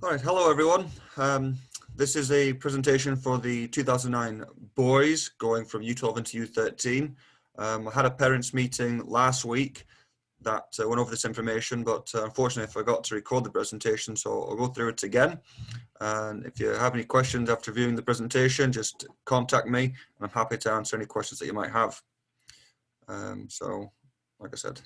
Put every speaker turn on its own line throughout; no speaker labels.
All right, hello everyone. This is a presentation for the 2009 boys going from U12 into U13. I had a parents meeting last week that went over this information, but unfortunately I forgot to record the presentation, so I'll go through it again. And if you have any questions after viewing the presentation, just contact me and I'm happy to answer any questions that you might have. Like I said.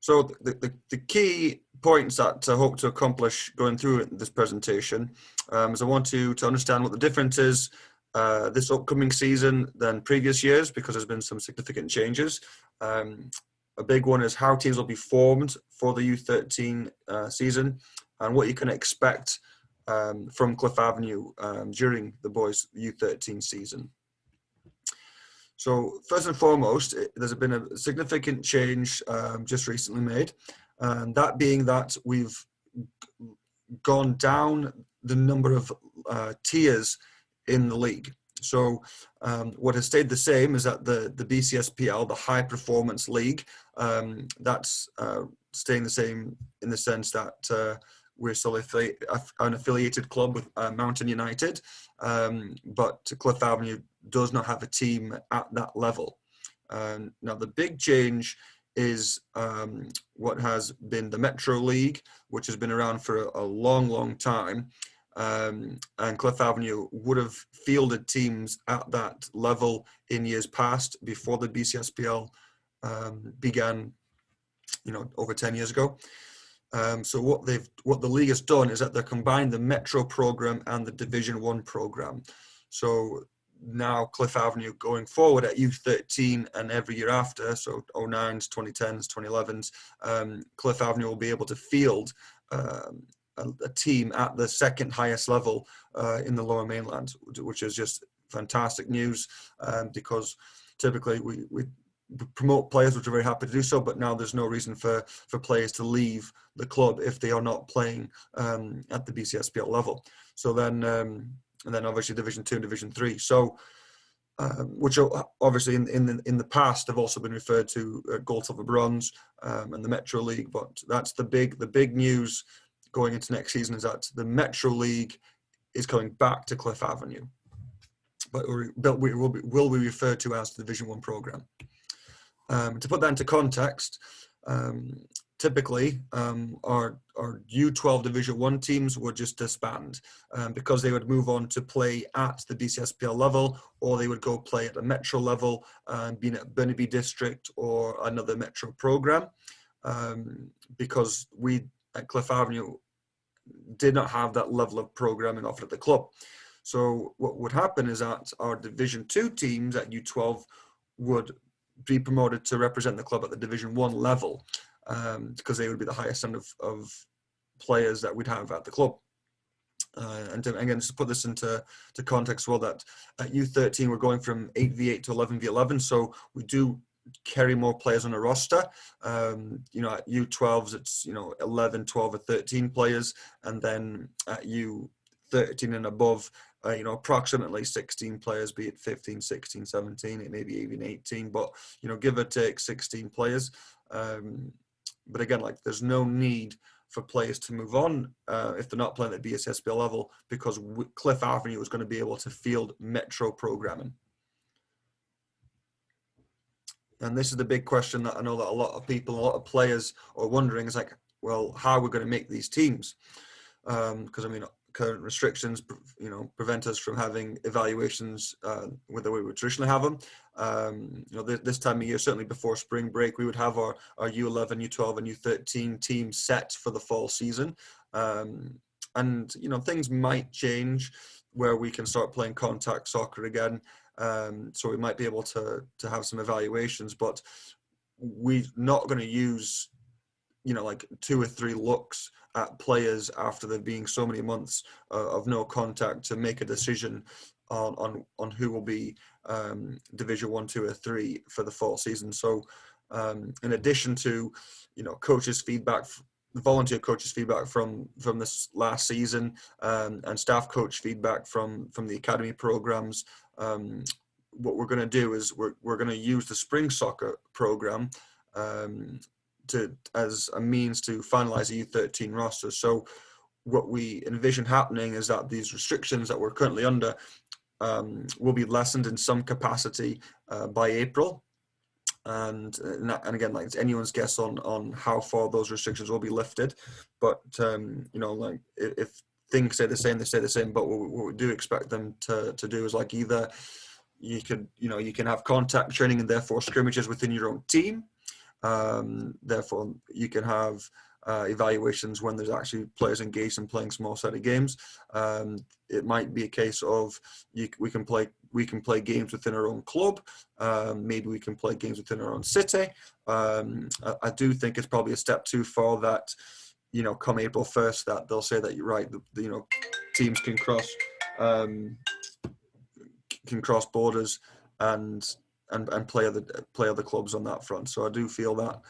So the key points that I hope to accomplish going through this presentation is I want to understand what the difference is this upcoming season than previous years, because there's been some significant changes. A big one is how teams will be formed for the U13 season and what you can expect from Cliff Avenue during the boys U13 season. So first and foremost, there's been a significant change just recently made, and that being that we've gone down the number of tiers in the league. So what has stayed the same is that the BCSPL, the High Performance League, that's staying the same in the sense that we're still an affiliated club with Mountain United, but Cliff Avenue does not have a team at that level. Now, the big change is what has been the Metro League, which has been around for a long time. And Cliff Avenue would have fielded teams at that level in years past before the BCSPL began, over 10 years ago. So what the league has done is that they've combined the Metro program and the Division 1 program. So now Cliff Avenue going forward at U13 and every year after, so 09s, 2010s, 2011s, Cliff Avenue will be able to field a team at the second highest level in the Lower Mainland, which is just fantastic news, because typically we promote players, which are very happy to do so, but now there's no reason for players to leave the club if they are not playing at the BCSPL level. So then, and then obviously Division 2 and Division 3. So, which obviously in the past have also been referred to Gold, Silver, Bronze, and the Metro League. But that's the big news going into next season, is that the Metro League is coming back to Cliff Avenue, but will be referred to as the Division 1 program. To put that into context, typically our U12 Division 1 teams would just disband because they would move on to play at the BCSPL level, or they would go play at the Metro level, being at Burnaby District or another Metro program, because we at Cliff Avenue did not have that level of programming offered at the club. So what would happen is that our Division 2 teams at U12 would be promoted to represent the club at the Division 1 level, because they would be the highest end of players that we'd have at the club. And again, just to put this into context, well, that at U13 we're going from 8v8 to 11v11, so we do carry more players on a roster. At U12s it's 11, 12 or 13 players, and then at U13 and above, approximately 16 players, be it 15, 16, 17, it may be even 18, but, give or take 16 players. But again, there's no need for players to move on if they're not playing at the BSSPL level, because Cliff Avenue is going to be able to field Metro programming. And this is the big question that I know that a lot of people, a lot of players are wondering, is well, how are we going to make these teams? Because current restrictions, prevent us from having evaluations the way we traditionally have them. This time of year, certainly before spring break, we would have our U11, U12, and U13 teams set for the fall season. And things might change where we can start playing contact soccer again. So we might be able to have some evaluations, but we're not going to use 2 or 3 looks at players after there being so many months of no contact to make a decision on who will be Division 1, 2 or 3 for the fall season. So in addition to coaches' feedback, volunteer coaches' feedback from this last season, and staff coach feedback from the academy programs, what we're going to do is we're going to use the spring soccer program as a means to finalize a U13 roster. So what we envision happening is that these restrictions that we're currently under will be lessened in some capacity by April. And again, like, it's anyone's guess on how far those restrictions will be lifted. But like, if things stay the same, they stay the same. But what we do expect them to do is, like, either you can have contact training and therefore scrimmages within your own team. Therefore, you can have evaluations when there's actually players engaged in playing small set of games. It might be a case of we can play games within our own club. Maybe we can play games within our own city. I do think it's probably a step too far that, come April 1st, that they'll say that you're right. Teams can cross borders and play other clubs on that front. So I do feel that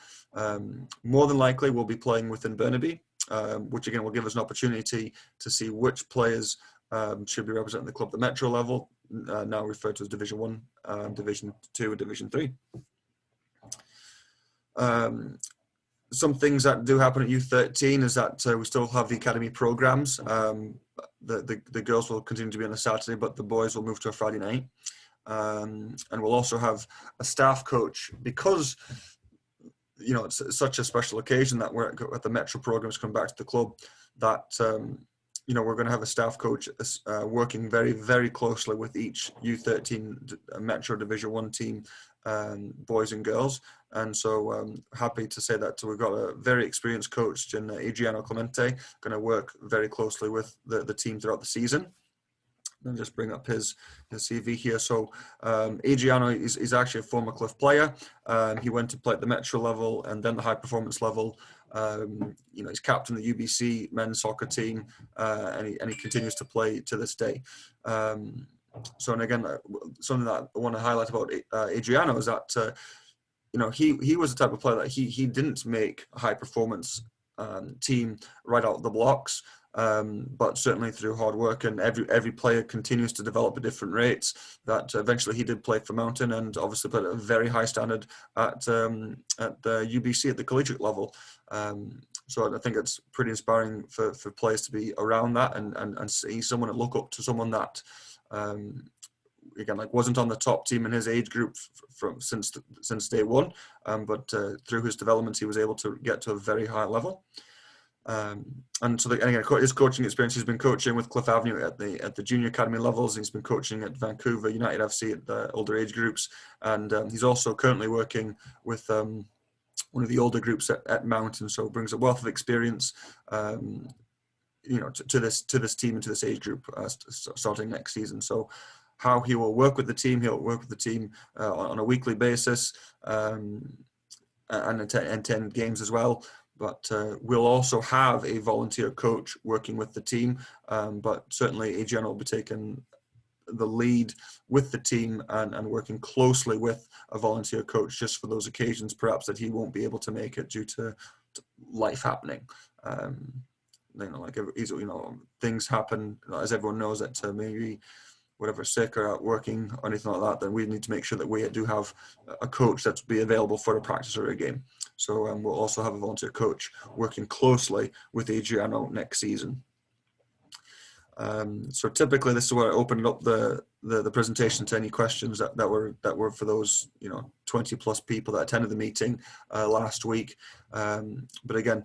more than likely we'll be playing within Burnaby, which again will give us an opportunity to see which players should be representing the club at the Metro level, now referred to as Division 1, Division 2 and Division 3. Some things that do happen at U13 is that we still have the academy programs. The girls will continue to be on a Saturday, but the boys will move to a Friday night. And we'll also have a staff coach, because it's such a special occasion that we're at the Metro programs come back to the club, that we're going to have a staff coach working very, very closely with each U13 Metro Division 1 team, boys and girls. And so happy to say that we've got a very experienced coach in Adriano Clemente, going to work very closely with the team throughout the season. And just bring up his CV here. So Adriano is actually a former Cliff player. He went to play at the Metro level and then the high performance level. He's captain the UBC men's soccer team, and he continues to play to this day. So, and again, something that I want to highlight about Adriano is that he was the type of player that he didn't make a high performance team right out of the blocks. But certainly through hard work, and every player continues to develop at different rates, that eventually he did play for Mountain and obviously played at a very high standard at the UBC at the collegiate level. So I think it's pretty inspiring for players to be around that and see someone and look up to someone that again, like, wasn't on the top team in his age group since day one, but through his development he was able to get to a very high level. And so again, his coaching experience, he's been coaching with Cliff Avenue at the junior academy levels. He's been coaching at Vancouver United FC at the older age groups, and he's also currently working with one of the older groups at Mountain. So brings a wealth of experience, to this team and to this age group starting next season. So how he will work with the team, he'll work with the team on a weekly basis, and attend games as well. But we'll also have a volunteer coach working with the team. But certainly Adriano will be taking the lead with the team and working closely with a volunteer coach just for those occasions, perhaps, that he won't be able to make it due to life happening. Things happen, as everyone knows, that maybe whatever, sick or out working or anything like that, then we need to make sure that we do have a coach that's be available for a practice or a game. So we'll also have a volunteer coach working closely with Adriano next season. So typically this is where I opened up the presentation to any questions that were for those 20 plus people that attended the meeting last week. But again,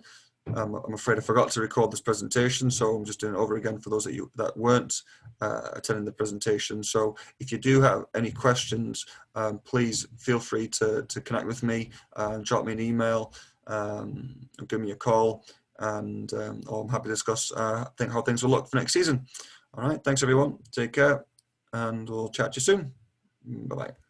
I'm afraid I forgot to record this presentation, so I'm just doing it over again for those that weren't attending the presentation. So if you do have any questions, please feel free to connect with me, drop me an email, give me a call, and I'm happy to discuss how things will look for next season. All right, thanks everyone, take care, and we'll chat to you soon. Bye-bye.